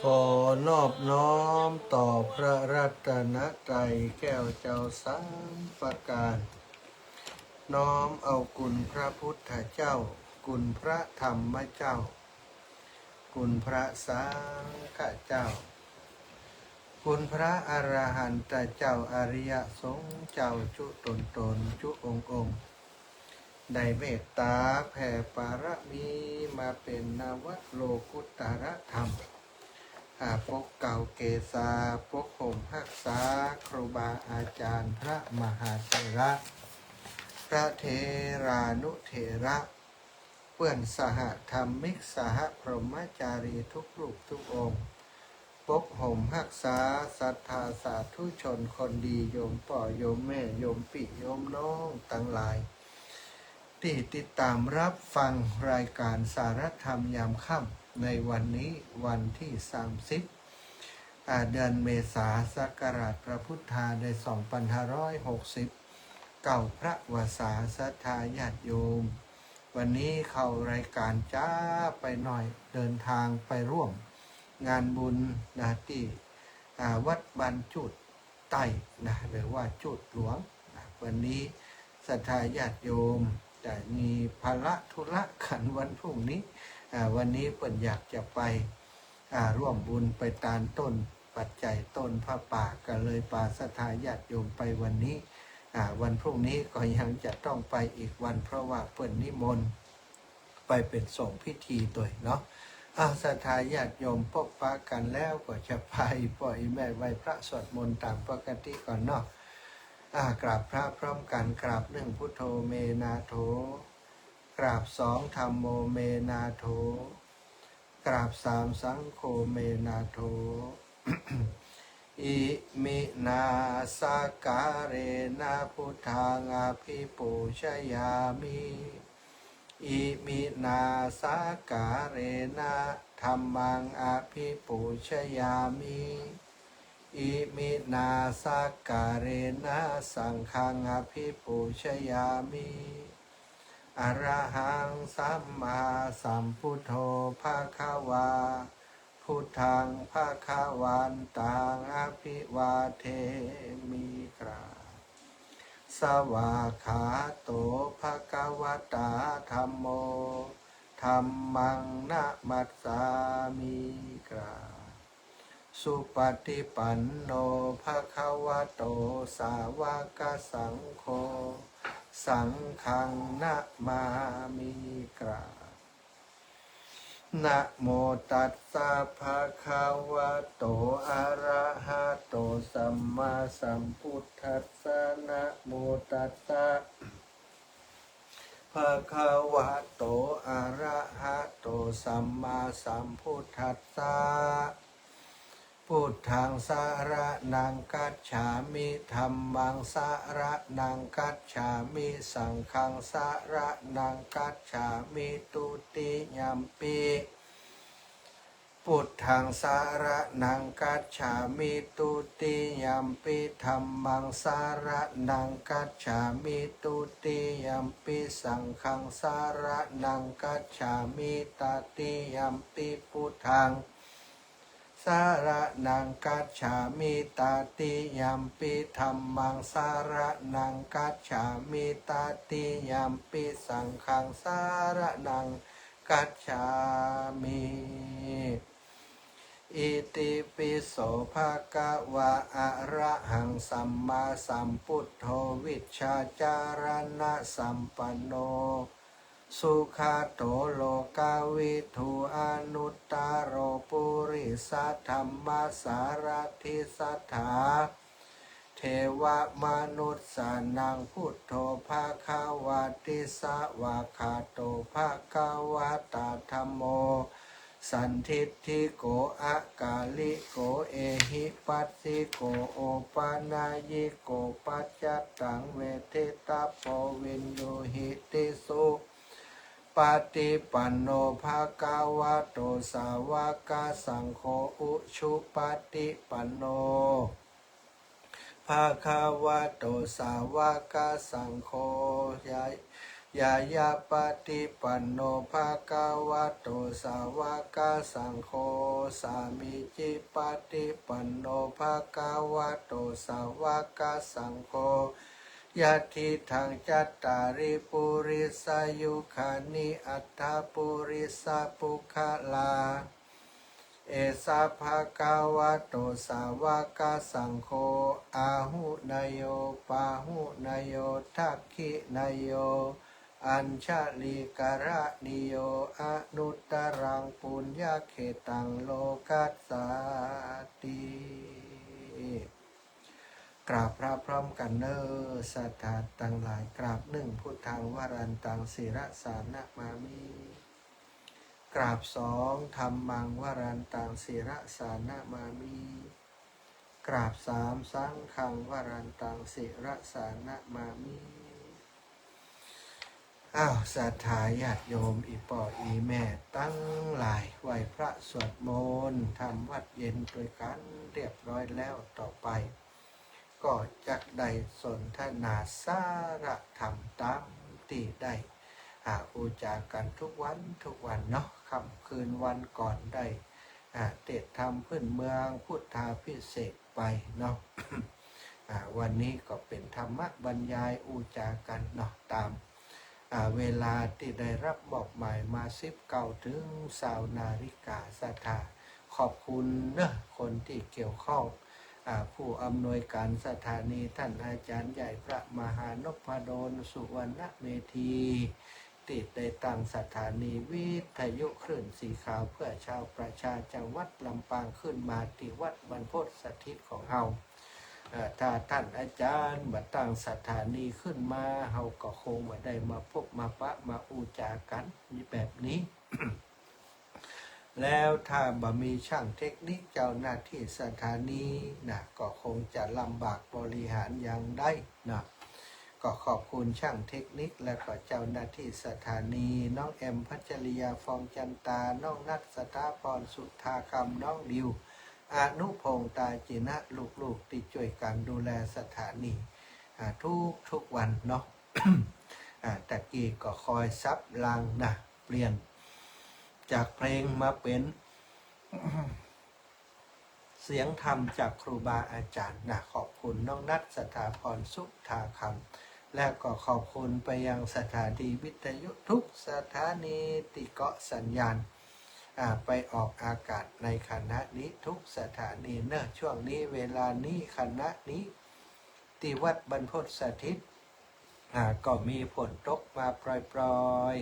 ขอนอบน้อมต่อพระรัตนตรัยแก้วเจ้าสามประการน้อมเอาคุณพระพุทธเจ้าคุณพระธรรมเจ้าคุณพระสังฆเจ้าคุณพระอรหันตเจ้าอริยสงฆ์เจ้าจุตนจุองค์ได้เมตตาแผ่ปารมีมาเป็นนวโลกุตรธรรมปกเก่าเกษาปกห่มหักษาครูบาอาจารย์พระมหาเถระพระเทรานุเถระเพื่อนสหธรรมิกสหพรหมจารีทุกรูปทุกองค์ปกห่มหักษาศรัทธาสาธุชนคนดีโยมป่อโยมแม่โยมปิโยมน้องทั้งหลายที่ติดตามรับฟังรายการสารธรรมยามค่ำในวันนี้วันที่30เดือนเมษายนศักราชพระพุทธาได้2560เก่าพระวสาศรัทธาญาติโยมวันนี้เข้ารายการจ้าไปหน่อยเดินทางไปร่วมงานบุญนะที่วัดบ้านจุดใต้นะหรือว่าจุดหลวงนะวันนี้ศรัทธาญาติโยมจะมีภาระธุระขันวันพรุ่งนี้วันนี้เปิ่นอยากจะไปร่วมบุญไปตามต้นปัจจัยต้นพระป่าก็เลยปาศรัทธาญาติโยมไปวันนี้วันพรุ่งนี้ก็ยังจะต้องไปอีกวันเพราะว่าเปิ่นนิมนต์ไปเป็นส่งพิธีตัวเนาะศรัทธาญาติโยมพบปะกันแล้วก็จะไปปล่อยแม่ไหว้พระสวดมนต์ตามปกติก่อนเนาะกราบพระพร้อมกันกราบหนึ่งพุทโธเมนาโถกราบสองธัมโมเมนาโถกราบสามสังโฆเมนาโถ อิมินาสการเรนะพุทธังอภิปูชยามิอิมินาสการเรนะธัมมังอภิปูชยามิอิมินาสการเรนะสังฆังอภิปูชยามิอรหังสัมมาสัมพุทโธภะคะวาพุทธังภะคะวันตังอภิวาเทมิกราสวากขาโตภะคะวตาธัมโมธัมมังนะมัสสามิกราสุปฏิปันโนภะคะวะโตสาวกสังโฆสังฆังนะมามิกรานะโมตัสสะภะคะวะโตอะระหะโตสัมมาสัมพุทธัสสะนะโมตัสสะภะคะวะโตอะระหะโตสัมมาสัมพุทธัสสะพุทธังสารนังกัจฉามิธัมมังสารนังกัจฉามิสังฆังสารนังกัจฉามิตุติยัมปิพุทธังสารนังกัจฉามิตุติยัมปิธัมมังสารนังกัจฉามิตุติยัมปิสังฆังสารนังกัจฉามิตติยัมปิพุทธังสารนังกัจฉามิตติยัมปิธัมมังสารนังกัจฉามิตติยัมปิสังฆังสารนังกัจฉามิอิติปิโสภะคะวะอะระหังสัมมาสัมพุทโธวิชชาจารณะสัมปันโนสุขาโตโลกาวิทูอนุตตโรปุริสัทธัมมาสารทิสัทธาเทวมนุษย์สานังพุทโธภะคะวะติสวะคาโตภะคะวะตาธัมโมสันทิฏฐิโกอะกาลิโกเอหิปัสสิโกโอปานายิโกปัจจัตตังเวทิตาโพวินโยหิติสุปฏิปันโนภะคะวะโตสาวกสังโฆอุชุปฏิปันโนภะคะวะโตสาวกสังโฆ ยายาปฏิปันโนภะคะวะโตสาวกสังโฆสามิจิปฏิปันโนภะคะวะโตสาวกสังโฆยะทิทังจัตตาริปุริสายุขานิอัตถปุริสปุคลาเอสาภะคะวะโตสาวกสังโฆอาหุนายโยปาหุนายโยทักขินายโยอัญชลิกระนิโยอนุตตรังปุญญเขตังโลกัสสาติกราบพระพร้อมกันเนอสัทธาตั้งหลายกราบหนึ่งพุทธังวรันตังศิระสานะมามิกราบสองธรรมังวรันตังศิระสานะมามิกราบสามสังฆังวรันตังศิระสานะมามิอ้าวศรัทธาญาติโยมอีป่ออีแม่ตั้งหลายไหวพระสวดมนต์ทำวัดเย็นด้วยกันเรียบร้อยแล้วต่อไปก็จะได้สนทนาสาระธรรมตามที่ได้อุจากันทุกวันเนาะค่ำคืนวันก่อนได้เทศธรรมพื้นเมืองพุทธาพิเศษไปเนาะ วันนี้ก็เป็นธรรมบรรยายอุจากันเนาะตามเวลาที่ได้รับบอกหมายมา19ถึง20 นาฬิกาศรัทธาขอบคุณเนอะคนที่เกี่ยวข้องผู้อำนวยการสถานีท่านอาจารย์ใหญ่พระมหานพดลสุวรรณเมธีติดได้ตั้งสถานีวิทยุคลื่นสีขาวเพื่อชาวประชาจังหวัดลำปางขึ้นมาที่วัดบรรพตสถิตของเฮาถ้าท่านอาจารย์มาตั้งสถานีขึ้นมาเฮาก็คงมาได้มาพบมาปะมาอูจากันมีแบบนี้ แล้วถ้าบ่มีช่างเทคนิคเจ้าหน้าที่สถานีนะก็คงจะลำบากบริหารอย่างได้นะก็ขอบคุณช่างเทคนิคและก็เจ้าหน้าที่สถานีน้องแอมพัชริยาฟองจันตาน้องนัทสถาพรสุธาคำน้องดิวอนุพงษ์ตาจินะลูกๆที่ช่วยกันดูแลสถานีทุกวันเนาะ ตะกี้ก็คอยซับลังนะเปลี่ยนจากเพลงมาเป็น เสียงธรรมจากครูบาอาจารย์นะขอบคุณน้องนัทสถาพรสุธาคำและก็ขอบคุณไปยังสถานีวิทยุทุกสถานีติเกาะสัญญาณไปออกอากาศในคณะนี้ทุกสถานีเนอะช่วงนี้เวลานี้คณะนี้ที่วัดบรรพตสถิตก็มีฝนตกมาปล่อย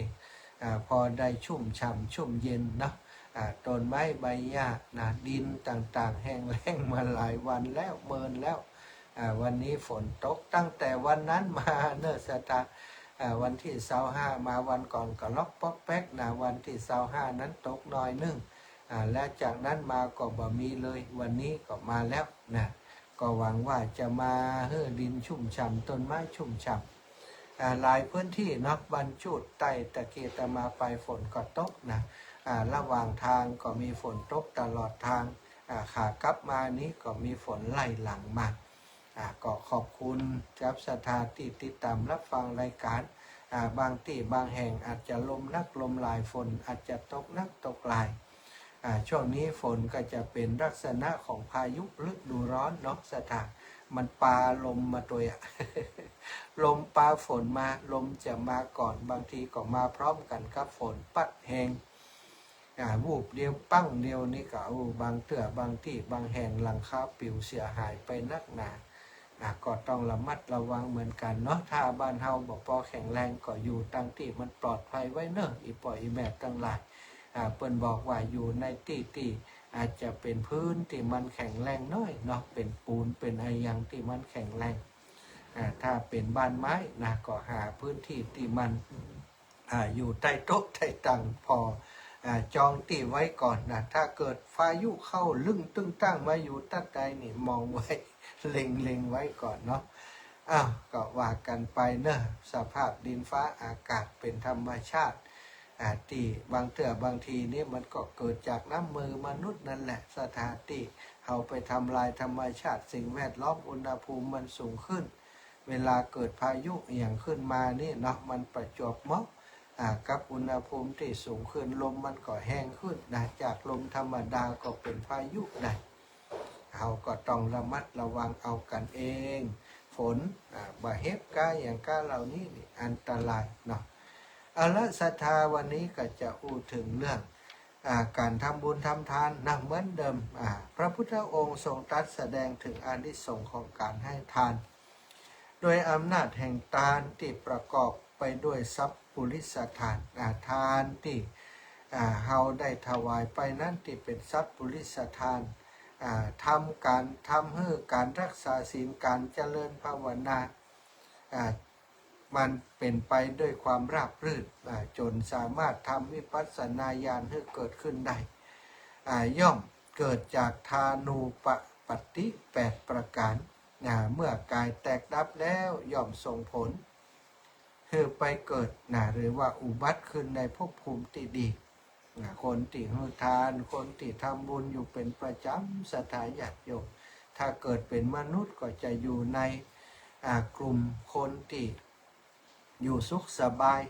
พอได้ชุ่มฉ่ำชุ่มเย็นเนาะต้นไม้ใบหญ้าดินต่างๆแห้งแล้งมาหลายวันแล้วเมินแล้ววันนี้ฝนตกตั้งแต่วันนั้นมาเนอะสตาวันที่25มาวันก่อนก็ล็อกป๊อกแป๊กวันที่25นั้นตกน้อยนึงและจากนั้นมาก็บ่มีเลยวันนี้ก็มาแล้วนะก็หวังว่าจะมาดินชุ่มฉ่ำต้นไม้ชุ่มฉ่ำหลายพื้นที่เนาะบรรจุใต้ตะเกียตมาไปฝนก็ตกนะระหว่างทางก็มีฝนตกตลอดทางขากลับมานี้ก็มีฝนไล่หลังมาก็ขอบคุณกับสถานที่ติดตามรับฟังรายการบางที่บางแห่งอาจจะลมนักลมลายฝนอาจจะตกนักตกลายช่วงนี้ฝนก็จะเป็นลักษณะของพายุฤดูร้อนเนาะสถานมันปาลมมาตัว ลมปาฝนมาลมจะมาก่อนบางทีก็มาพร้อมกันกับฝนปัดแหงวูบเดียวปั้งเดียวนี่ก็บางเถื่อบางที่บางแห่งหลังคาปิวเสียหายไปนักหนาก็ต้องระมัดระวังเหมือนกันเนาะถ้าบ้านเฮาบอกพอแข็งแรงก็อยู่ตั้งที่มันปลอดภัยไว้เนอะอีปล่อยอีแม่ตั้งหลายเปิ้นบอกว่าอยู่ในที่อาจจะเป็นพื้นที่มันแข็งแรงน้อยเนาะเป็นปูนเป็นอะไรอย่างที่มันแข็งแรงถ้าเป็นบ้านไม้ก็หาพื้นที่ที่มันอยู่ใต้โต๊ะใต้ตังพอจองที่ไว้ก่อนถ้าเกิดพายุเข้าลึ่งตึ้งตั้งมาอยู่ตั้งใดนี่มองไว้ เล็งไว้ก่อนเนาะก็ว่ากันไปเนอะสภาพดินฟ้าอากาศเป็นธรรมชาติที่บางเถื่อบางทีนี่มันก็เกิดจากน้ำมือมนุษย์นั่นแหละสถานที่เอาไปทำลายธรรมชาติสิ่งแวดล้อมอุณหภูมิมันสูงขึ้น เวลาเกิดพายุอย่างขึ้นมานี่เนาะมันประจวบเหมาะกับอุณหภูมิที่สูงขึ้นลมมันก็แห้งขึ้นนะจากลมธรรมดาก็เป็นพายุได้เราก็ต้องระมัดระวังเอากันเองฝนบ่เฮ็บก้าอย่างก้าเหล่านี้นี่อันตรายเนาะเอาละศรัทธาวันนี้ก็จะอู้ถึงเรื่องการทำบุญทำทานนะเหมือนเดิมพระพุทธองค์ทรงตรัสแสดงถึงอานิสงส์ของการให้ทานโดยอำนาจแห่งทานที่ประกอบไปด้วยทรัพย์ปุริสทานทานที่เฮาได้ถวายไปนั้นที่เป็นทรัพย์ปุริสทานทำให้การรักษาศีลการเจริญภาวนามันเป็นไปด้วยความราบรื่นจนสามารถทำวิปัสสนาญาณให้เกิดขึ้นได้ย่อมเกิดจากทานูปฏิ8ประการเมื่อกายแตกดับแล้วย่อมส่งผลคือไปเกิดหรือว่าอุบัติขึ้นในภพภูมิที่ดีคนที่ให้ทานคนที่ทำบุญอยู่เป็นประจำศรัทธาญาติโยมถ้าเกิดเป็นมนุษย์ก็จะอยู่ในกลุ่มคนที่อยู่สุขสบาย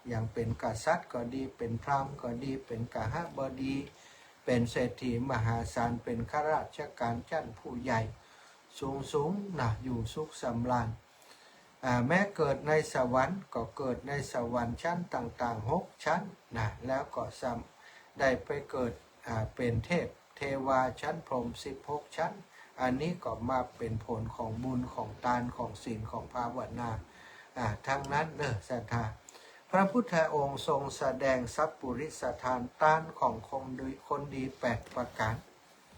อย่างเป็นกษัตริย์ก็ดีเป็นพราหมณ์ก็ดีเป็นกหบดีเป็นเศรษฐีมหาศาลเป็นข้าราชการชั้นผู้ใหญ่สูงอยู่สุขสำราญแม้เกิดในสวรรค์ก็เกิดในสวรรค์ชั้นต่างๆ6ชั้นแล้วก็ได้ไปเกิดเป็นเทวาชั้นพรหม16ชั้นอันนี้ก็มาเป็นผลของบุญของทานของศีลของภาวนาทั้งนั้นศรัทธาพระพุทธองค์ทรงแสดงทรัพย์ปุริสทานต้านของคนดี8ประการ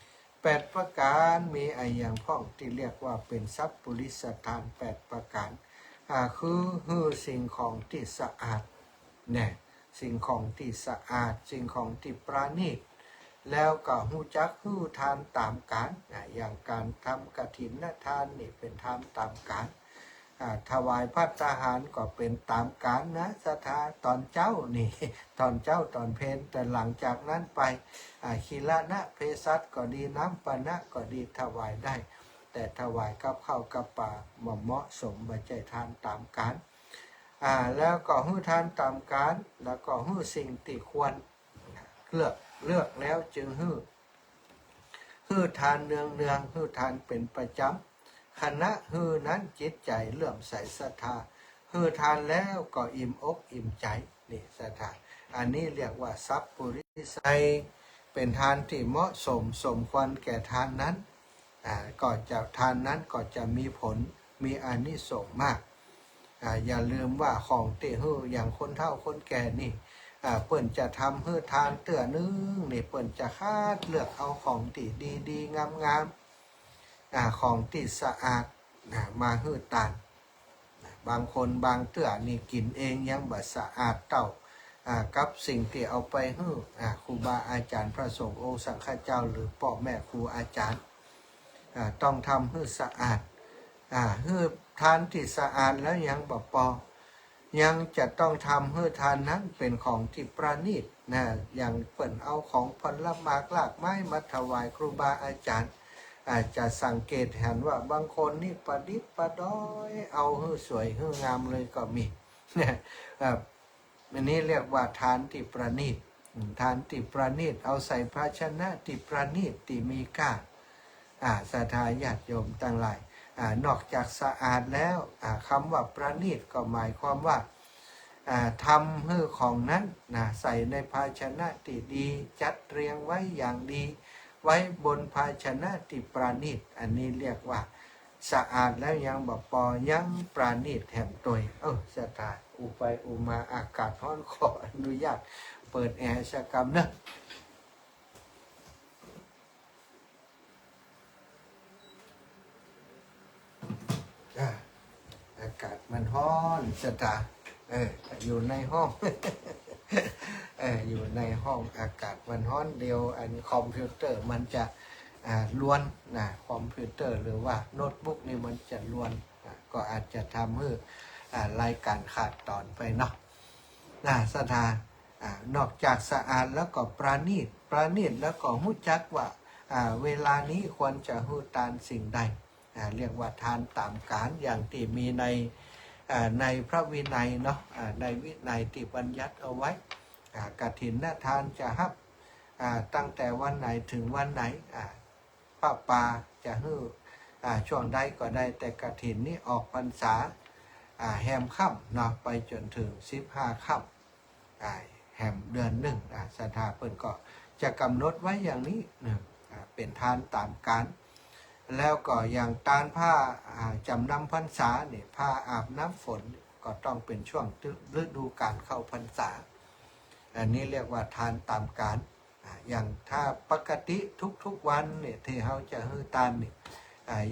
8ประการมีอย่างพ้องที่เรียกว่าเป็นทรัพย์ปุริสทาน8ประการคือสิ่งของที่สะอาดสิ่งของที่สะอาดสิ่งของที่ประณีตแล้วก็หูจักหูทานตามกาลอย่างการทำกฐินทานนี่เป็นทานตามกาลถวายภัตตาหารก็เป็นตามกาลนะศรัทธาตอนเจ้านี่ตอนเจ้าตอนเพลแต่หลังจากนั้นไปคีลานะเพศัตก็ดีน้ำปานะก็ดีถวายได้แต่ถวายกับข้าวกับปลาเหมาะสมบัจจัยทานตามกาลแล้วก็หื้อทานตามกาลแล้วก็หื้อสิ่งที่ควรเลือกแล้วจึงหื้อทานเนืองหื้อทานเป็นประจำคณะหื้อนั้นจิตใจเลื่อมใสศรัทธาหื้อทานแล้วก็อิ่มอกอิ่มใจนี่ศรัทธาอันนี้เรียกว่าทรัพย์ปุริสเป็นทานที่เหมาะสมควรแก่ทานนั้นก็จะทานนั้นก็จะมีผลมีอานิสงส์มากอย่าลืมว่าของที่หื้ออย่างคนเฒ่าคนแก่นี่เปิ่นจะทำหื้อทานเตื้อนึงนี่เปิ่นจะคัดเลือกเอาของที่ดีๆงามของที่สะอาดมาหื้อทานบางคนบางเตื้อนี่กินเองยังบ่สะอาดเต่ากับสิ่งที่เอาไปหื้อครูบาอาจารย์พระสงฆ์องค์สังฆเจ้าหรือพ่อแม่ครูอาจารย์ต้องทำให้สะอาดให้ทานที่สะอาดแล้วยังบ่พอยังจะต้องทำให้ทานนั้นเป็นของที่ประณีตอย่างเปิ่นเอาของผลไม้รากไม้มาถวายครูบาอาจารย์อาจจะสังเกตเห็นว่าบางคนนี่ประดิษฐ์ประดอยเอาให้สวยให้งามเลยก็มีอันนี้เรียกว่าทานที่ประณีตทานที่ประณีตเอาใส่ภาชนะที่ประณีตที่มีค่าศรัทธาญาติโยมทั้งหลายนอกจากสะอาดแล้วคำว่าประณีตก็หมายความว่าทำให้ของนั้นใส่ในภาชนะที่ดีจัดเรียงไว้อย่างดีไว้บนภาชนะที่ประณีตอันนี้เรียกว่าสะอาดแล้วยังบ่พอยังประณีตแถมตัวศรัทธาอุไปอุมาอากาศร้อนขออนุญาตเปิดแอร์สักกรรมนะอากาศมันร้อนศรัทธาอยู่ในห้อง อยู่ในห้องอากาศมันร้อนเดียวอันคอมพิวเตอร์มันจะล้วนคอมพิวเตอร์หรือว่าโน้ตบุ๊กนี่มันจะล้วนก็อาจจะทำให้รายการขาดตอนไปเนาะศรัทธานอกจากสะอาดแล้วก็ประณีตแล้วก็รู้จักว่าเวลานี้ควรจะหื้อทานสิ่งใด เรียกว่าทานตามการอย่างที่มีในพระวินัยเนาะในวินัยที่บัญญัติเอาไว้กฐินทานจะฮับตั้งแต่วันไหนถึงวันไหนป้าป่าจะฮื้อช่วงใดก็ได้แต่กฐินนี้ออกพรรษาแฮมค่ำเนาะไปจนถึง15 ค่ำแฮมเดือนหนึ่งศรัทธาเพิ่นก็จะกำหนดไว้อย่างนี้เป็นทานตามการแล้วก็อย่างตานผ้าจำนำพรรษาเนี่ยผ้าอาบน้ำฝนก็ต้องเป็นช่วงฤดูการเข้าพรรษาอันนี้เรียกว่าทานตามการอย่างถ้าปกติทุกวันเนี่ยที่เขาจะฮื้อตานเนี่ย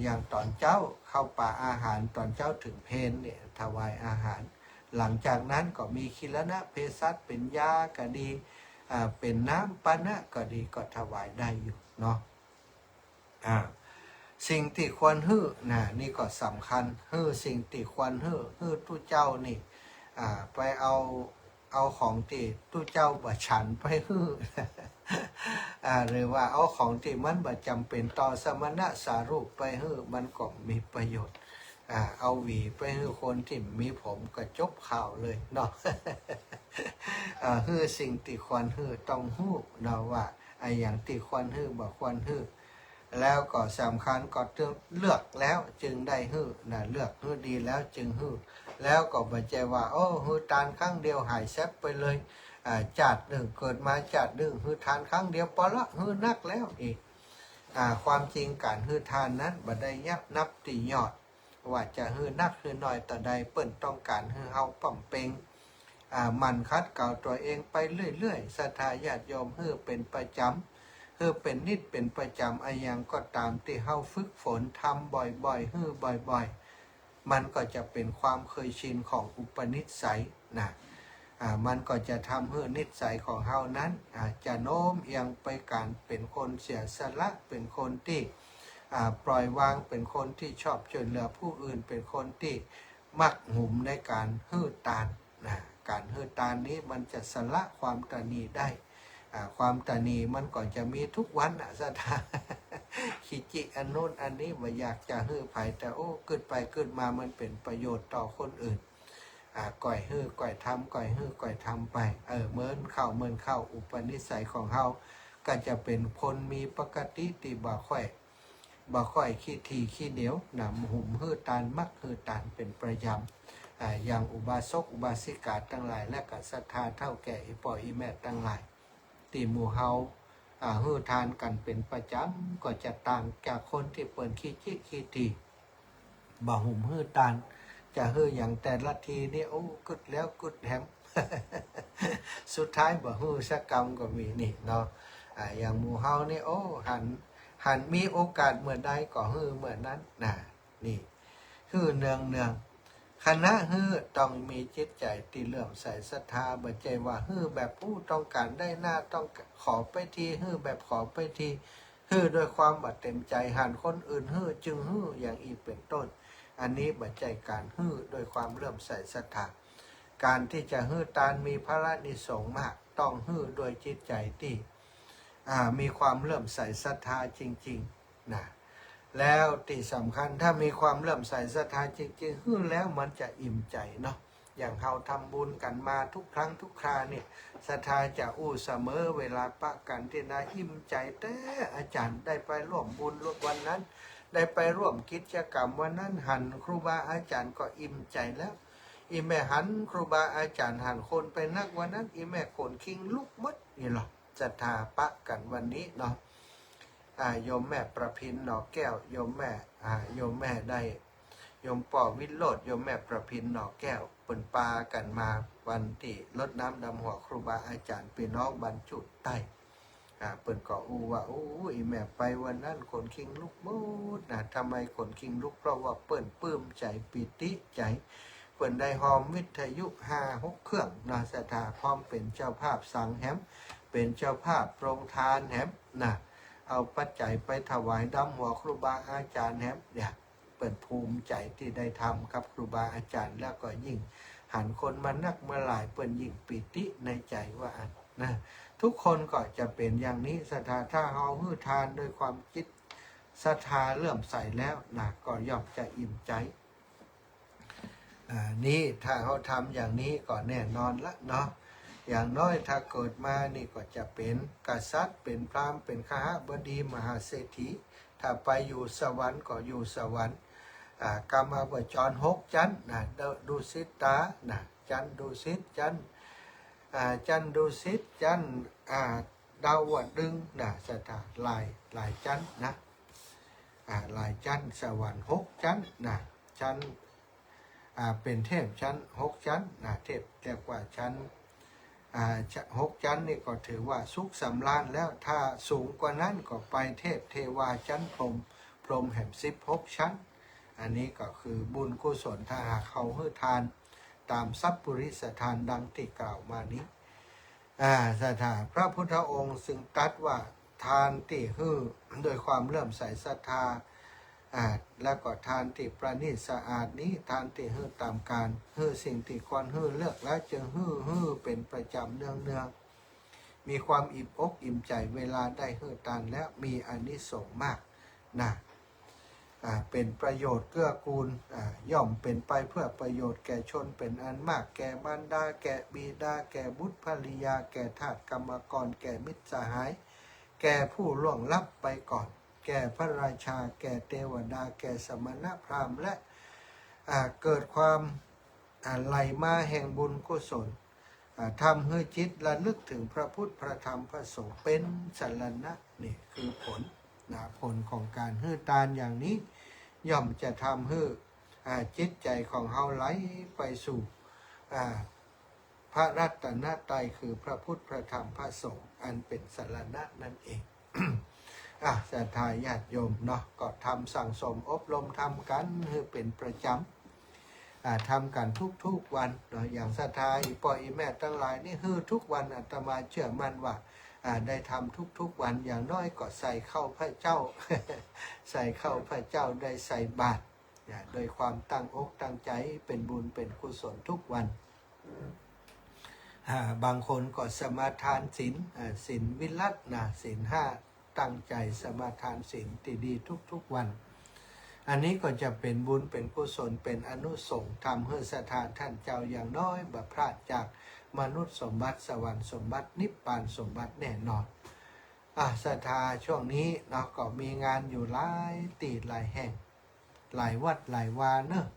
อย่างตอนเจ้าเข้าป่าอาหารตอนเจ้าถึงเพลเนี่ยถวายอาหารหลังจากนั้นก็มีคิรณะเภสัชเป็นยาก็ดีเป็นน้ำปานะก็ดีก็ถวายได้อยู่เนาะสิ่งที่ควรฮื้อนี่ก็สำคัญฮื้อสิ่งที่ควรฮื้อตู้เจ้านี่ไปเอาของที่ตู้เจ้าบ่ฉันไปฮื้อ หรือว่าเอาของที่มันบ่จำเป็นต่อสมณะสารูปไปฮื้อมันก็มีประโยชน์เอาหวีไปฮื้อคนที่มีผมก็จบข่าวเลยเนาะ ฮื้อสิ่งที่ควรฮื้อต้องฮู้เนาะว่าอย่างที่ควรฮื้อบ่ควรฮื้อแล้วก็สำคัญก็เลือกแล้วจึงได้ฮื้อเลือกฮื้อดีแล้วจึงฮื้อแล้วก็บ่ใจว่าโอ้ฮื้อทานครั้งเดียวหายแซ่บไปเลยจัดหนึ่งเกิดมาจัดหนึ่งฮื้อทานครั้งเดียวพอละฮื้อนักแล้วอีกความจริงการฮื้อทานนั้นบ่ได้นับตียอดว่าจะฮื้อนักฮื้อน้อยต่อใดเปิ้นต้องการฮื้อเฮาป้อมเปงมันคัดเก่าตัวเองไปเรื่อยๆศรัทธาญาติโยมฮื้อเป็นประจำฮื้อเป็นนิดเป็นประจำอย่างก็ตามที่เฮาฝึกฝนทำบ่อยๆฮื้อบ่อยๆมันก็จะเป็นความเคยชินของอุปนิสัยนะมันก็จะทำให้นิสัยของเฮานั้นจะโน้มเอียงไปการเป็นคนเสียสละเป็นคนที่ปล่อยวางเป็นคนที่ชอบช่วยเหลือผู้อื่นเป็นคนที่มักหุมในการฮื้อตานการฮื้อตานนี้มันจะสละความตนีได้ความตนีมันก็จะมีทุกวันศรัทธา ขิจิอันโน้นอันนี้ว่าอยากจะฮื้อไผแต่โอ้เกิดไปเกิดมามันเป็นประโยชน์ต่อคนอื่นก่อยฮื้อก่อยทำก่อยฮื้อก่อยทำไปเมินเข้าอุปนิสัยของเฮาก็จะเป็นคนมีปกติที่บ่ค่อยขี้ทีขี้เหนียวหุมฮื้อตานมักฮื้อตานเป็นประจำอย่างอุบาสกอุบาสิกาทั้งหลายและก็ศรัทธาเท่าแก่อีพ่ออีแม่ทั้งหลายที่หมู่เฮาฮื้อทานกันเป็นประจำก็จะต่างจากคนที่เปิดขี้ทีบ่หุมฮื้อตานจะฮื้ออย่างแต่ละทีนี่โอ้กึดแล้วกึดแฮม สุดท้ายบ่ฮื้อสักกรรมก็มีนี่เนาะอย่างหมู่เฮานี่โอ้หันมีโอกาสเมื่อใดก็ฮื้อเมื่อนั้นนี่ฮื้อเนืองคณะฮื้อต้องมีจิตใจที่เลื่อมใสศรัทธาบ่ใจว่าฮื้อแบบผู้ต้องการได้หน้าต้องขอไปทีฮื้อแบบขอไปทีฮื้อด้วยความบ่เต็มใจหันคนอื่นฮื้อจึงฮื้ออย่างอีเป็นต้นอันนี้บ่ใจการฮื้อด้วยความเลื่อมใสศรัทธาการที่จะฮื้อตานมีพระนิสงส์มากต้องฮื้อด้วยจิตใจที่มีความเลื่อมใสศรัทธาจริงๆแล้วที่สำคัญถ้ามีความเลื่อมใสศรัทธาจริงๆฮื้อแล้วมันจะอิ่มใจเนาะอย่างเราทำบุญกันมาทุกครั้งทุกคราเนี่ยศรัทธาจะอู้เสมอเวลาปะกันที่น่าอิ่มใจแต่อาจารย์ได้ไปร่วมบุญวันนั้นได้ไปร่วมกิจกรรมวันนั้นหันครูบาอาจารย์ก็อิ่มใจแล้วอีแม่หันครูบาอาจารย์หันคนไปนักวันนั้นอีแม่ขนคิงลุกมดนี่หรอศรัทธาปะกันวันนี้เนาะโยมแม่ประพินหนอแก้วโยมแม่ได้โยมป่อวิโรจน์โยมแม่ประพินหนอแก้วเปิ่นปากันมาวันที่รดน้ำดำหัวครูบาอาจารย์พี่น้องบรรจุใต้เปิ่นก็ว่าอีแม่ไปวันนั้นขนคิงลุกมดทำไมขนคิงลุกเพราะว่าเปิ่นปลื้มใจปิติใจเปิ่นได้หอมวิทยุ5-6 เครื่องศรัทธาพร้อมเป็นเจ้าภาพสังแหมเป็นเจ้าภาพโปรงทานแหมเอาปัจจัยไปถวายดำหัวครูบาอาจารย์แหมเปิดภูมิใจที่ได้ทำกับครูบาอาจารย์แล้วก็ยิ่งหันคนมานักมาหลายเปิ่นยิ่งปิติในใจว่าทุกคนก็จะเป็นอย่างนี้ศรัทธาถ้าเฮาฮื้อทานด้วยความจิต ศรัทธาเริ่มใส่แล้วนะก็ย่อมจะอิ่มใจนี่ถ้าเขาทำอย่างนี้ก็แน่นอนละเนาะอย่างน้อยถ้าเกิดมานี่ก็จะเป็นกษัตริย์เป็นพราหมณ์เป็นข้าบดีมหาเศรษฐีถ้าไปอยู่สวรรค์ก็อยู่สวรรค์กรรมวจร6จันทร์นะดุสิตานะจันทร์ดุสิตจันทร์จันทร์ดุสิตจันทร์ดาวดึงนะสถานหลายจันทร์นะหลายจันทร์สวรรค์6จันทร์นะจันทร์เป็นเทพชั้น6ชั้นนะเทพเรียกว่าชั้น6ชั้นนี่ก็ถือว่าสุขสำราญแล้วถ้าสูงกว่านั้นก็ไปเทพเทวาชั้นพรหมแห่ง16ชั้นอันนี้ก็คือบุญกุศลถ้าหากเขาให้ทานตามสัพปุริสทานดังที่กล่าวมานี้สถานพระพุทธองค์ซึ่งตรัสว่าทานที่ฮือโดยความเลื่อมใสศรัทธาแล้วก็ทานที่ประณีตสะอาดนี้ทานที่ฮือตามการฮือสิ่งที่ควรฮือเลือกแล้วจึงฮือเป็นประจำเนืองมีความอิ่มอกอิ่มใจเวลาได้ฮือทานแล้วมีอานิสงส์มากนะเป็นประโยชน์เกื้อกูลย่อมเป็นไปเพื่อประโยชน์แก่ชนเป็นอันมากแก่บรรดาแก่บิดาแก่บุตรภริยาแก่ทาสกรรมกรแก่มิตรสหายแก่ผู้ล่วงลับไปก่อนแก่พระราชาแก่เทวดาแก่สมณพราหมณ์และเกิดความไหลมาแห่งบุญกุศลทำให้จิตระลึกถึงพระพุทธพระธรรมพระสงฆ์เป็นสรณะนี่คือผลของการฮือทานอย่างนี้ย่อมจะทำให้จิตใจของเฮาไหลไปสู่พระรัตนตรัยคือพระพุทธพระธรรมพระสงฆ์อันเป็นสรณะนั่นเอง ศรัทธาญาติโยมเนาะก็ทำสั่งสมอบรมทำกันคือเป็นประจำทำกันทุกวันเนาะอย่างศรัทธาอีปอยอีแม่ทั้งหลายนี่คือทุกวันอาตมาเชื่อมั่นว่าได้ทำทุกวันอย่างน้อยก็ใส่เข้าพระเจ้า ใส่เข้าพระเจ้าได้ใส่บาตรโดยความตั้งอกตั้งใจเป็นบุญเป็นกุศลทุกวันบางคนก็สมาทานศีลวิรัตนะศีล5ตั้งใจสมาทานศีลที่ดีทุกวันอันนี้ก็จะเป็นบุญเป็นกุศลเป็นอนุสงฆ์ทำให้ศรัทธาท่านเจ้าอย่างน้อยบัพพราดจากมนุษย์สมบัติสวรรค์สมบัตินิพพานสมบัติแน่นอนศรัทธาช่วงนี้เนาะก็มีงานอยู่หลายตีหลายแห่งหลายวัดหลายวาเนอะ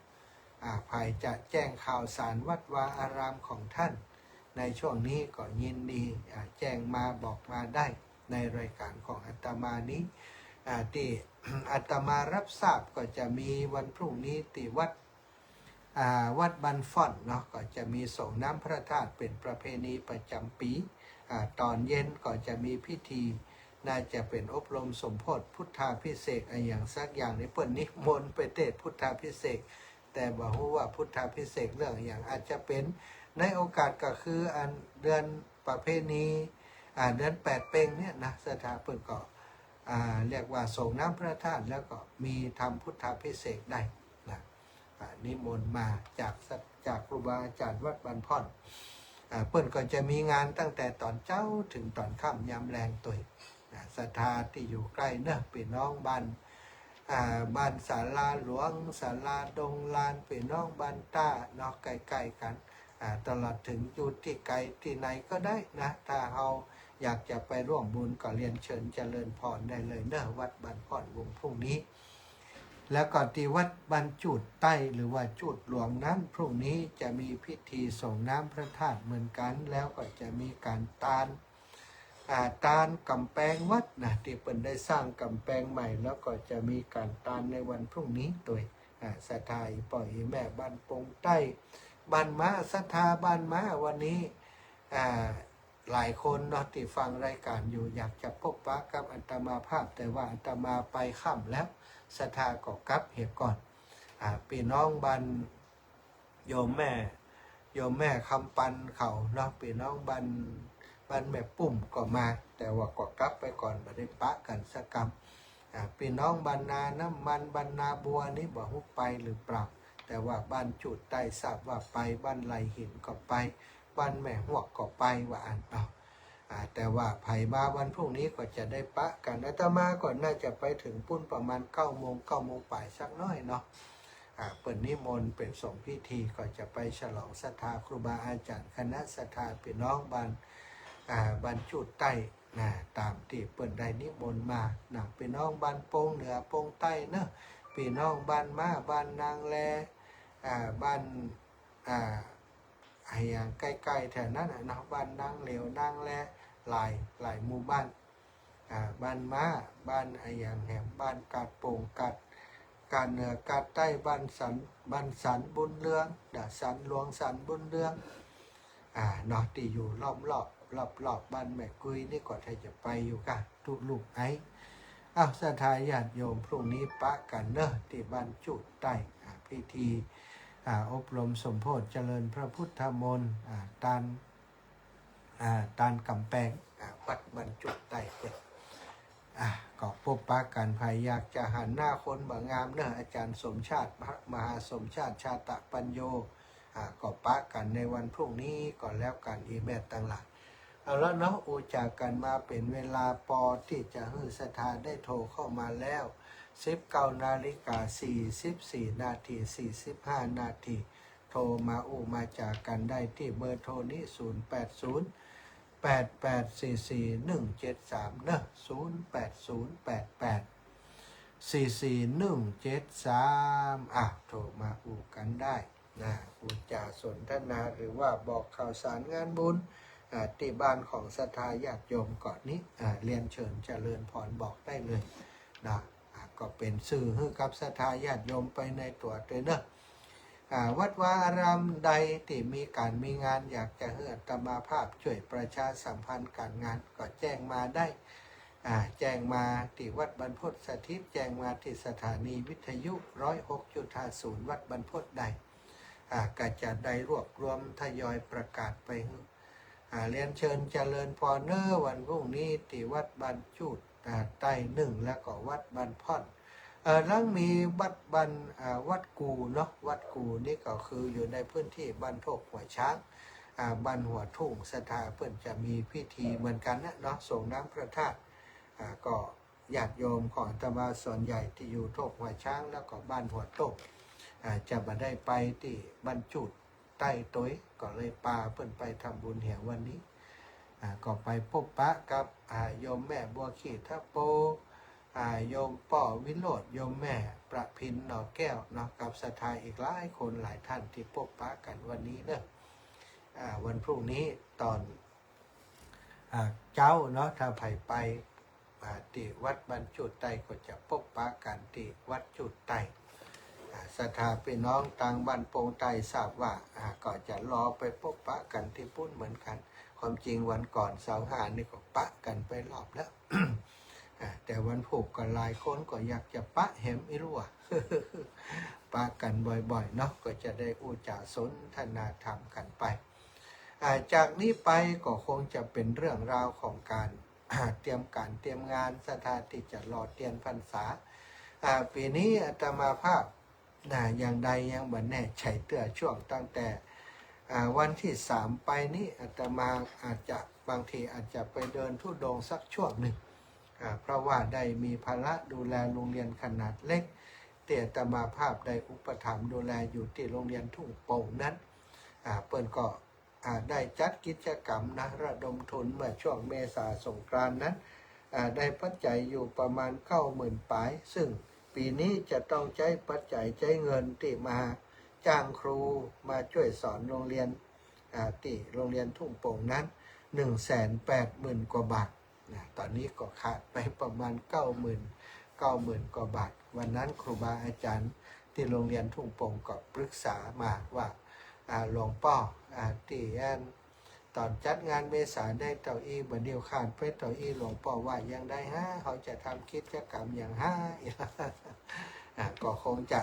ภายจะแจ้งข่าวสารวัดวาอารามของท่านในช่วงนี้ก็ยินดีแจ้งมาบอกมาได้ในรายการของอาตมานี้ที่อาตมารับทราบก็จะมีวันพรุ่งนี้ที่วัดบันฟ่อนเนาะก็จะมีส่งน้ำพระธาตุเป็นประเพณีประจำปีตอนเย็นก็จะมีพิธีน่าจะเป็นอบรมสมโภชพุทธาภิเษกอย่างสักอย่างในเปิดนิมนต์ไปเทศพุทธาภิเษกแต่บอกว่าพุทธาภิเษกเรื่องอย่างอาจจะเป็นในโอกาสก็คือเดือนประเพณีเดือน8 เพ็งเนี่ยนะสถาเปิดก็เรียกว่าส่งน้ำพระธาตุแล้วก็มีทำพุทธาภิเษกได้นะนิมนต์มาจากครูบาอาจารย์วัดบันพ่อนเปิ้นก็จะมีงานตั้งแต่ตอนเช้าถึงตอนค่ำยามแรงตัวศรัทธาที่อยู่ใกล้เนอะพี่น้องบ้านศาลาหลวงศาลาดงลานพี่น้องบ้านต้าเนาะใกล้ๆกันตลอดถึงอยู่ที่ไกลที่ไหนก็ได้นะถ้าเราอยากจะไปร่วมบุญก็เรียนเชิญเจริญพรได้เลยเนอะวัดบันพ่อนวงพรุ่งนี้แล้วก็ที่วัดบรรจุดใต้หรือว่าจุดหลวงนั้นพรุ่งนี้จะมีพิธีส่งน้ำพระธาตุเหมือนกันแล้วก็จะมีการตานกำแพงวัดนะที่เปิ่นได้สร้างกำแพงใหม่แล้วก็จะมีการตานในวันพรุ่งนี้โดยศรัทธาปล่อยแม่บ้านปงใต้บ้านม้าศรัทธาบ้านม้าวันนี้หลายคนเนาะที่ฟังรายการอยู่อยากจะพบปะกับอาตมาภาพแต่ว่าอาตมาไปค่ำแล้วศรัทธาก็กลับเหตุก่อนพี่น้องบ้านโยมแม่คำปันเขาเนาะพี่น้องบ้านแม่ปุ่มก็มาแต่ว่าก็กลับไปก่อนไม่ได้ปะกันสักกรรมพี่น้องบ้านนาน้ำมันบ้านนาบัวนี่บอกว่าไปหรือเปล่าแต่ว่าบ้านจุดใต้ทราบว่าไปบ้านไหลหินก็ไปบ้านแม่หวกก็ไปว่าอ่านเอา แต่ว่าไผ่มาวันพรุ่งนี้ก็จะได้ปะกันอาตมาก่อนน่าจะไปถึงปุ้นประมาณ9 โมงป่ายสักน้อยเนาะเปิดนิมนต์เป็นสมพิธีก็จะไปฉลองศรัทธาครูบาอาจารย์คณะศรัทธาพี่น้องบ้านจุดใต้ตามที่เปิดได้นิมนต์มาพี่น้องบ้านโป่งเหนือโป่งใต้เนอะพี่น้องบ้านมาบ้านนางแลบ้านอย่างใกล้ๆแถวนั้นนะบ้านนางเหลวนางแลหลายหมู่บ้านบ้านม้าบ้านอย่างแหมบ้านกาดโป่งกาดเหนือกาดใต้บ้านสันบุญเรืองสันหลวงสันบุญเรืองเนาะที่อยู่รอบบ้านแม่กุยนี่ก็ถ้าจะไปอยู่กันทุกลูกศรัทธาญาติโยมพรุ่งนี้ปะกันเนอะที่บ้านจุดใต้พิธีอบรมสมโพธิเจริญพระพุทธมนต์ตานกำแพงวัดบรรจุใต้เปิดก็พบปะกันภายอยากจะหันหน้าคนบางงามเนอะอาจารย์สมชาติมหาสมชาติชาตะปัญโยก็ปะกันในวันพรุ่งนี้ก่อนแล้วกันอีแม่ต่างหลักเอาแล้วเนาะอูจากกันมาเป็นเวลาปอที่จะฮือศรัทธาได้โทรเข้ามาแล้ว19:44 นาที45 นาทีโทรมามาจากกันได้ที่เบอร์โทรนี้0808844173เนอะ0808844173โทรมากันได้จะสนทนาหรือว่าบอกข่าวสารงานบุญที่บ้านของศรัทธาญาติโยมก่อนนี้เรียนเชิญเจริญพรบอกได้เลยก็เป็นสื่อให้กับศรัทธาญาติโยมไปในตัวด้วยเนอะวัดวาอารามใดที่มีงานอยากจะให้อาตมาภาพช่วยประชาสัมพันธ์การงานก็แจ้งมาได้แจ้งมาที่วัดบรรพตสถิตแจ้งมาที่สถานีวิทยุ 106.50 วัดบรรพตใดก็จะได้รวบรวมทยอยประกาศไปเรียนเชิญเจริญพรเนอวันพรุ่งนี้ที่วัดบรรจุใต้หนึ่งแล้วก็วัดบรรพตแล้วมีวัดกูเนาะวัดกูนี่ก็คืออยู่ในพื้นที่บ้านโทกหัวช้างบ้านหัวทุ่งศรัทธาเพื่อนจะมีพิธีเหมือนกันนะเนาะส่งน้ำพระธาตุก็ญาติโยมของอาตมาส่วนใหญ่ที่อยู่โทกหัวช้างแล้วก็บ้านหัวโตกจะมาได้ไปที่บรรจุใต้ต้ยก็เลยปาเพื่อนไปทำบุญแห่งวันนี้ก็ไปพบปะกับโยมแม่บัวขีทัพโปโยมป่อวิโรจน์โยมแม่ประพินหนอแก้วเนาะกับศรัทธาอีกหลายคนหลายท่านที่พบปะกันวันนี้เนอะวันพรุ่งนี้ตอนเจ้าเนาะถ้าไผ่ไปที่วัดบรรจุใต้ก็จะพบปะกันที่วัดจุดใต้ศรัทธาพี่น้องต่างบ้านโป่งใต้ทราบว่าก็จะรอไปพบปะกันที่ปุ้นเหมือนกันความจริงวันก่อนเสาร์5นี่ก็ปะกันไปรอบแล้ว แต่วันผูกก็หลายคนก็อยากจะปะแหมไม่รู้ปะกันบ่อยๆเนาะก็จะได้อุจาสนทนาธรรมกันไปจากนี้ไปก็คงจะเป็นเรื่องราวของการเตรียมงานสถานที่จะรอเตียนพรรษาปีนี้อาตมาภาพอย่างใดยังบันแน่ใช้เตื้อช่วงตั้งแต่วันที่3ไปนี้อาตมาบางทีอาจจะไปเดินธุดงค์สักช่วงหนึ่งเพราะว่าได้มีภาระดูแลโรงเรียนขนาดเล็กแต่อาตมาภาพได้อุปถัมภ์ดูแลอยู่ที่โรงเรียนทุ่งโป่งนั้นเปิ้นก็ได้จัดกิจกรรมระดมทุนเมื่อช่วงเมษาสงกรานต์นั้นได้ปัจจัยอยู่ประมาณ90,000 ปลายซึ่งปีนี้จะต้องใช้ปัจจัยใช้เงินที่มาจ้างครูมาช่วยสอนโรงเรียนที่โรงเรียนทุ่งโป่งนั้น 180,000 กว่าบาทตอนนี้ก็ขาดไปประมาณ90,000 กว่าบาทวันนั้นครูบาอาจารย์ที่โรงเรียนทุ่งโป่งก็ปรึกษามาว่าหลวงพ่อที่ตอนจัดงานเมษาได้เต่าอีบันเดียวขาดไปเต่าอีหลวงพ่อว่ายังได้เขาจะทำกิจกรรมอย่างก็คงจะ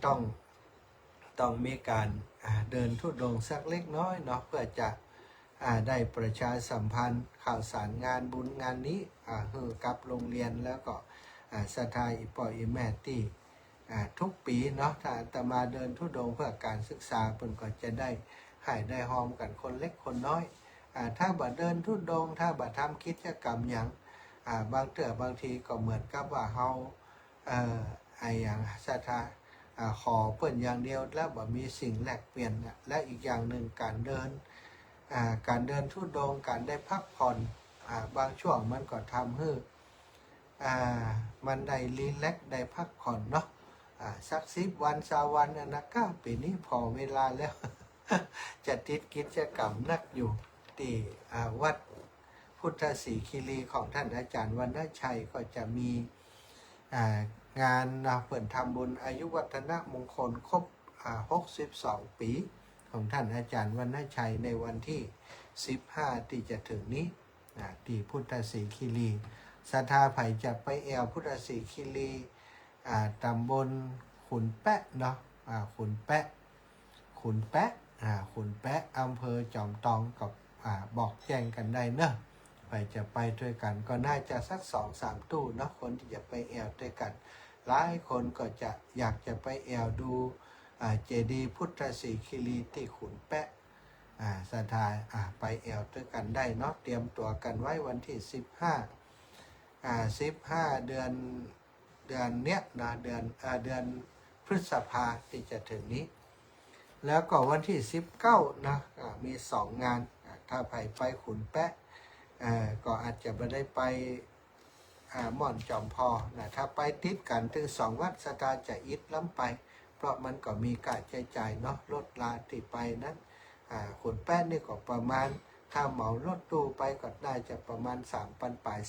ต้องมีการเดินธุดงค์สักเล็กน้อยเนาะเพื่อจะได้ประชาสัมพันธ์ข่าวสารงานบุญงานนี้กับโรงเรียนแล้วก็ศรัทธาอีปออีแม่ที่ทุกปีเนาะถ้าอาตมาเดินธุดงค์เพื่อการศึกษาเพิ่นก็จะได้ให้ได้หอมกันคนเล็กคนน้อย ถ้าบัดเดินทุดงถ้าบัดทำกิจกรรมอย่างบางเตื่อบางทีก็เหมือนกับว่าเฮาอย่างศรัทธาขอเปิ่นอย่างเดียวแล้วบ่มีสิ่งแลกเปลี่ยนและอีกอย่างหนึ่งการเดินทุดงการได้พักผ่อนบางช่วงมันก็ทำให้มันได้รีแลกซ์ได้พักผ่อนเนาะสัก10 วัน20 วันนะก้าปีนี้พอเวลาแล้ว จะติดกิจกรรมนักอยู่ที่วัดพุทธศรีคีรีของท่านอาจารย์วรรณชัยก็จะมีงานเปิดทำบุญอายุวัฒนมงคลครบ62 ปีของท่านอาจารย์วรรณชัยในวันที่15ที่จะถึงนี้ที่พุทธศรีคีรีศรัทธาไผ่จะไปแอวพุทธศรีคีรีตำบลขุนแปะเนาะขุนแปะขุนแปะอำเภอจอมตองกับบอกแจ้งกันได้เนอะไปจะไปด้วยกันก็น่าจะสัก2-3 ตู้เนาะคนที่จะไปแอวด้วยกันหลายคนก็จะอยากจะไปแอวดูเจดีย์พุทธศรีคีรีที่ขุนแปะศรัทธาไปแอวด้วยกันได้เนาะเตรียมตัวกันไว้วันที่15เดือนเนี้ยนะเดือนพฤษภาที่จะถึงนี้แล้วก็วันที่19นะมี2 งานถ้าไปขุนแปะก็อาจจะไม่ได้ไปม่อนจอมพอนะถ้าไปติดกันถึง2 วัดศรัทธาจะอิดล้ำไปเพราะมันก็มีการใช้จ่ายเนาะรถลาที่ไปนั้นขุนแปะนี่ก็ประมาณถ้าเหมารถตู้ไปก็น่าจะประมาณ3,000ปลาย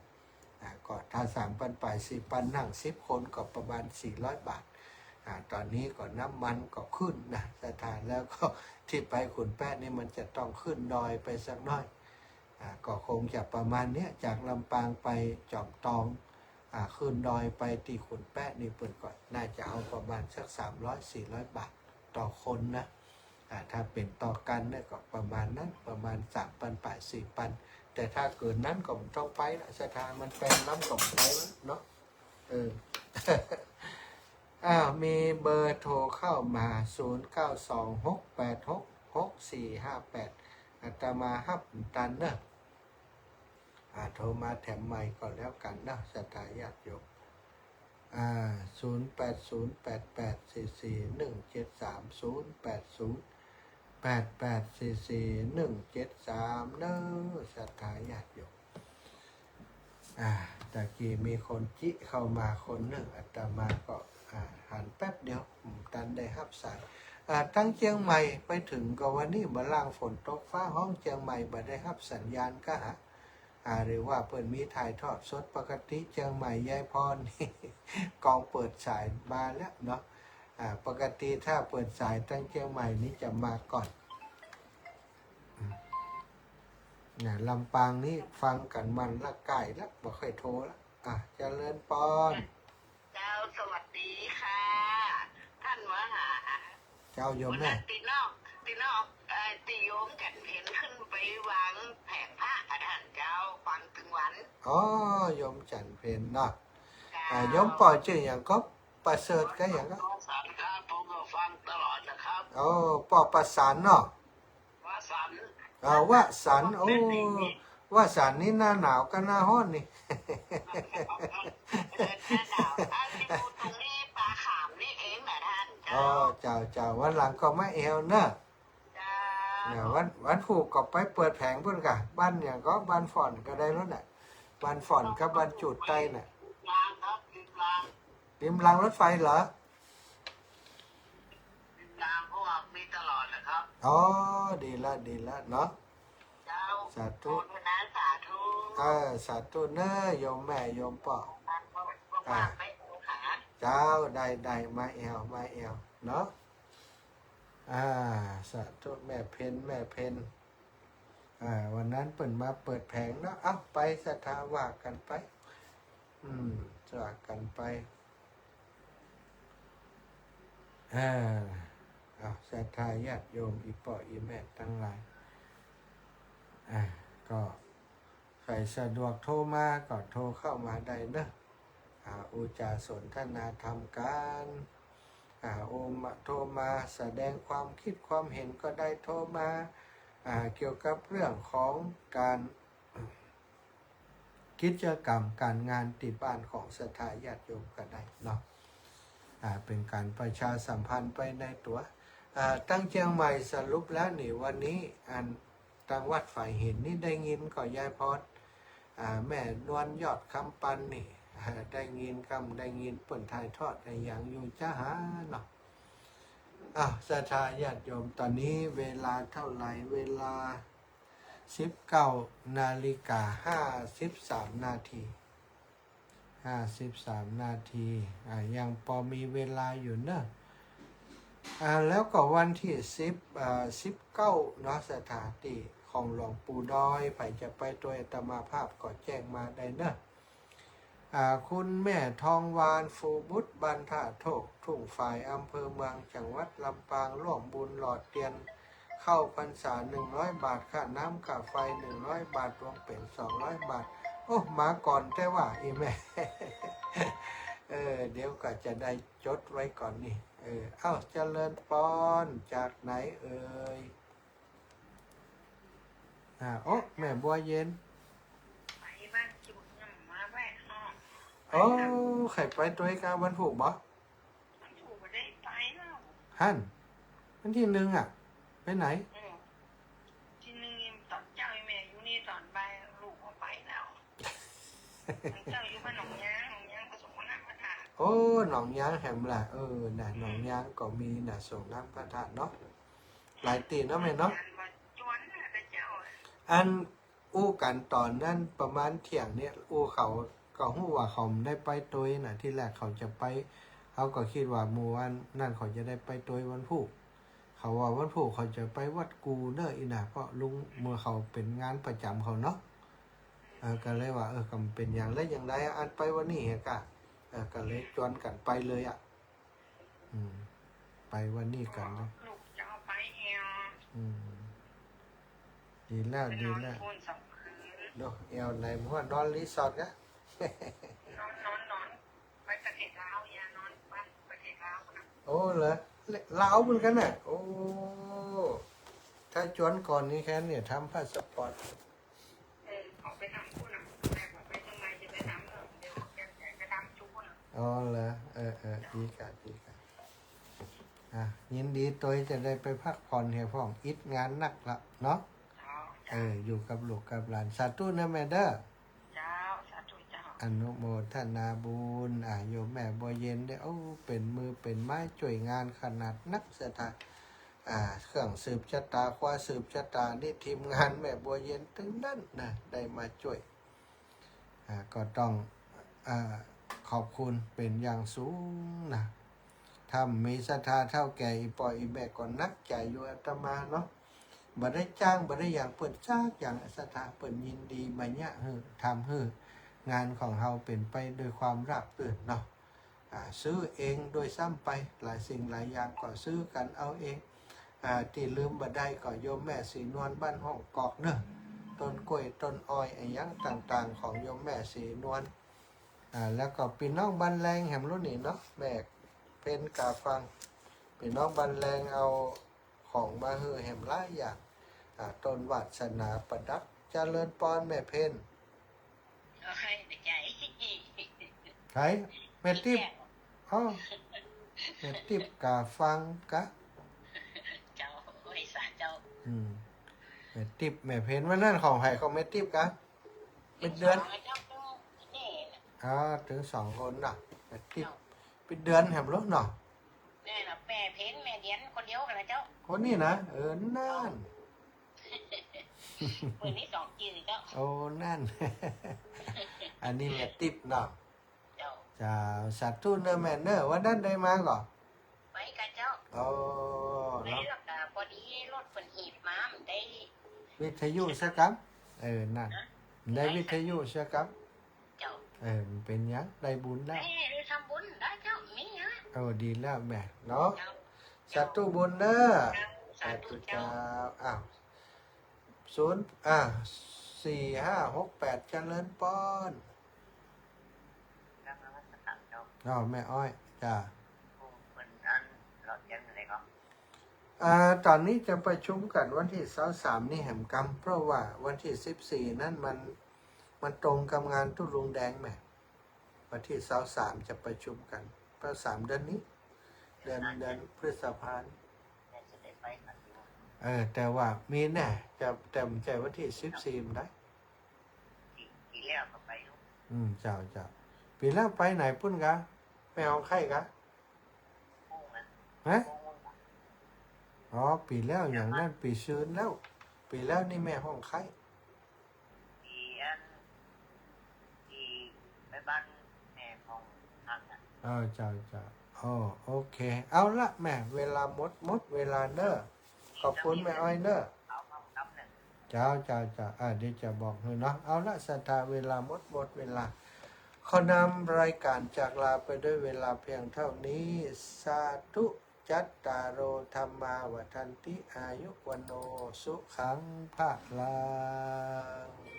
4,000ก็ถ้า3,000ปลาย4,000นั่ง10 คนก็ประมาณ400 บาทตอนนี้ก็น้ำมันก็ขึ้นนะสถานแล้วก็ที่ไปขุนแปะนี่มันจะต้องขึ้นดอยไปสักน้อยก็คงจะประมาณเนี้ยจากลำปางไปจอมตองขึ้นดอยไปที่ขุนแปะนี่เปิดก่อนน่าจะเอาประมาณสัก300-400 บาทต่อคนนะถ้าเป็นต่อกันเนี่ยก็ประมาณนั้นประมาณ3,000ปลาย4,000แต่ถ้าเกินนั้นก็ต้องไปละสถานมันเป็นน้ำกล่องไปเนาะมีเบอร์โทรเข้ามา0926866458อาตมาฮับตันเนอะโทรมาแถมใหม่ก็แล้วกันนะสถาญาติโยม0808441730 เนอะสถาญาติโยมตะกี้มีคนจิเข้ามาคนหนึ่งอาตมาก็หันแป๊บเดียวตันได้ฮับสายทั้งเชียงใหม่ไปถึงก็วันนี้มาล่างฝนตกฟ้าห้องเชียงใหม่บ่ได้ฮับสัญญาณก็หรือว่าเปิดมีถ่ายทอดสดปกติเชียงใหม่ยายพรนี่ กองเปิดสายมาแล้วเนาะปกติถ้าเปิดสายตั้งเชียงใหม่นี้จะมาก่อนลำปางนี่ฟังกันมันละไก่ละบ่ค่อยโทรละเจริญปอนเจ้าสวัสดีค่ะท่านมหาเจ้าโยมแม่ตีนอกตีโยมกันเห็นขึ้นไปวางแผงผ้าอาหารเจ้าฟังถึงวันโยมจันเพนเนาะโยมปอชื่ออย่างก็ประเสริฐก็อย่างก็สารครับผมก็ฟังตลอดนะครับปอประสานเนาะว่าสันว่าสันว่าสันนี่หน้าหนาวก็หน้าร้อนนี่หนาวที่ดูตรงนี้ปลาขามนี่เองแหละท่านเจ้าวันหลังก็มาเอวเนอะวันผูกก็ไปเปิดแผงเพื่อนกะบ้านอย่างก็บ้านฝอนก็ได้แล้วน่ะบ้านฝอนกับบ้านจุดใต้น่ะริมรางรถไฟเหรอริมรางเพราะว่ามีตลอดนะครับดีละเนาะสาธุสาธุเนอะโยมแม่โยมป่อเจ้าได้มาเอวเนาะสาธุแม่เพนวันนั้นเปิดมาเปิดแผงเนาะไปศรัทธาว่ากันไปว่ากันไปศรัทธาญาติโยมอีป่ออีแม่ทั้งหลายก็ใครสะดวกโทรมาก็โทรเข้ามาได้เนอะอุจาสนทนาธรรมกันโทรมาแสดงความคิดความเห็นก็ได้โทรมา เกี่ยวกับเรื่องของการกิจกรรมการงานติบ้านของศรัทธาญาติโยมก็ได้เนาะเป็นการประชาสัมพันธ์ไปในตัวตั้งเชียงใหม่สรุปแล้วนี่วันนี้ทางวัดฝ่ายเห็นนี่ได้ยินก็ยายพรแม่นวลยอดคำปันนี่ได้ยินได้ยินเปิ่นถ่ายทอดในอย่างอยู่จ้าหาเนาะศรัทธาญาติโยมตอนนี้เวลาเท่าไหร่เวลา19:53 นาทียังพอมีเวลาอยู่เนอะแล้วก็วันที่19เนาะสถานที่ของหลวงปู่ดอยไปจะไปตัวอาตมาภาพก็แจ้งมาได้เนอะคุณแม่ทองวานฟูบุตรบันทาโทกทุ่งฝ่ายอำเภอเมืองจังหวัดลำปางร่วมบุญหลอดเทียนเข้าพรรษา100 บาทค่าน้ำค่าไฟ100 บาทรวมเป็น200 บาทโอ้มาก่อนแต่ว่าอีแม่ เดี๋ยวก็จะได้จดไว้ก่อนนี่เจริญปอนจากไหนเอ่ยแม่บัวเย็นไปบ้านจุดน้ำมาแวะไข่ไปตัวกาวันผูกบ่มันถูกไม่ได้ไปแล้ว วันที่1ไปไหนที่นึงตอนเจ้าแม่อยู่นี่ตอนบ่ายลูกเขาไปแล้วเจ้าอยู่บ้านหนองยางผสมน้ำพระธาตุหนองยางแหมล่ะน่ะหนองยางก็มีน่ะส่งน้ำพระธาตุเนาะหลายตีเนาะแม่เนาะอันอู้กันตอนนั้นประมาณเที่ยงเนี่ยอู้เขาก็ฮู้ว่าเขาได้ไปตัวน่ะที่แรกเขาจะไปเขาก็คิดว่าหมู่วันนั่นเขาจะได้ไปตัววันพุธเขาว่าวันพุธเขาจะไปวัดกูเด้ออีน่ะเพราะลุงเมื่อเขาเป็นงานประจำเขาเนาะก็เลยว่าก็เป็นอย่างไรอย่างไรอันไปวันนี้เหรอกะก็เลยชวนกันไปเลยไปวันนี้กันเลยลูกจะเอาไปดีแล้วเนาะเอวไหนมั่วนอนรีสอร์ทกะนอนไปประเทศลาวอย่านอนไปประเทศลาวนะเหรอลาวเหมือนกันน่ะถ้าชวนก่อนนี้แค่เนี่ยทำพาสปอร์ตออกไปทำคุณอ่ะแต่บอกไปทำไมจะไปทำเดี๋ยวจะทำชุกอ่ะเหรอดีกันยินดีตัวจะได้ไปพักผ่อนให้พ่องอิดงานนักละเนาะอยู่กับลูกกับหลานสาธุนะแม่เด้อเจ้าสาธุเจ้าอนุโมทนาบุญโยมแม่บัวเย็นได้เป็นมือเป็นไม้ช่วยงานขนาดนักสถานเครื่องสืบชะตาคว้าสืบชะตานี่ทีมงานแม่บัวเย็นถึงนั้นนะได้มาช่วยก็ต้องขอบคุณเป็นอย่างสูงนะถ้ามีศรัทธาเท่าแก่อีปอยอีแม่ก็นักใจอยู่อาตมาเนาะบ่ได้จ้างบ่ได้อย่างเปิดจ้างอย่างศรัทธาเปิดยินดีมาเนี่ยทำให้งานของเราเป็นไปโดยความราบรื่นเนาะซื้อเองโดยซ้ำไปหลายสิ่งหลายอย่างก็ซื้อกันเอาเองที่ลืมบ่ได้ก็โยมแม่สีนวลบ้านห้องกอกเนอะต้นกล้วยต้นอ้อยไอ้ยังต่างๆของโยมแม่สีนวลแล้วก็พี่น้องบ้านแรงแห่งรุ่นนี้เนาะแม่เป็นกาฟังพี่น้องบ้านแรงเอาของมาฮือแห่งหลายอย่างต้นวัสนาประดับเจริญปอนแม่เพนให้ใจใครแม่ติ๊บแม่ติ๊บกาฟังกะเจ้าไอ้สาเจ้าแม่ติ๊บแม่เพนว่านั่นของไผ่ของแม่ติ๊บกะเป็นเดือนถึง2 คนน่ะแม่ติ๊บเป็นเดือนแห่งรถเนาะแม่น่ะแม่เพนแม่เดียนคนเดียวกันนะเจ้าคนนี้นะนั่นปืนนี้2 จืดเจ้านั่นอันนี้แม่ติ๊บเนาะเจ้าสาธุเนอะแม่เนอะวันนั้นได้มาก่อนไปกันเจ้าได้หรอกพอดีรถฝนหีบมามันได้วิทยุสักครับนั่นได้วิทยุสักครับเจ้ามันเป็นยังได้บุญแล้วได้ทำบุญได้เจ้ามีนะดีแล้วแม่เนาะสาธุบุญเนอะสาธุเจ้า4-5-6-8เจริญปอนแม่อ้อยจ้า ตอนนี้จะประชุมกันวันที่23นี่แหมกำเพราะว่าวันที่14นั่นมันตรงกับงานตุ้ลุงแดงแหมวันที่23จะประชุมกันเพราะ3เดือนนี้เดือนพฤษภาคมแต่ว่ามีแน่จะแต่ใจวันที่14มันได้ปีแล้วก็ไปลูกเจ้าปีแล้วไปไหนพุ่นกะไปเอาไข่กะฮะอ๋อปีแล้วอย่างนั้นปีชื้นแล้วปีแล้วนี่แม่ห้องไข่ปีไปบ้านแม่ของทางอ่ะเจ้าอ๋อโอเคเอาละแม่เวลาหมดเวลาเนอะขอบคุณแม่อ้อยเนอะเจ้าเดี๋ยวจะบอกให้เนาะเอาละสัทธาเวลาหมดเวลาขอนำรายการจากลาไปด้วยเวลาเพียงเท่านี้สาธุจัตตารโอธรรมาวัฏันติอายุวโนสุขังภะลัง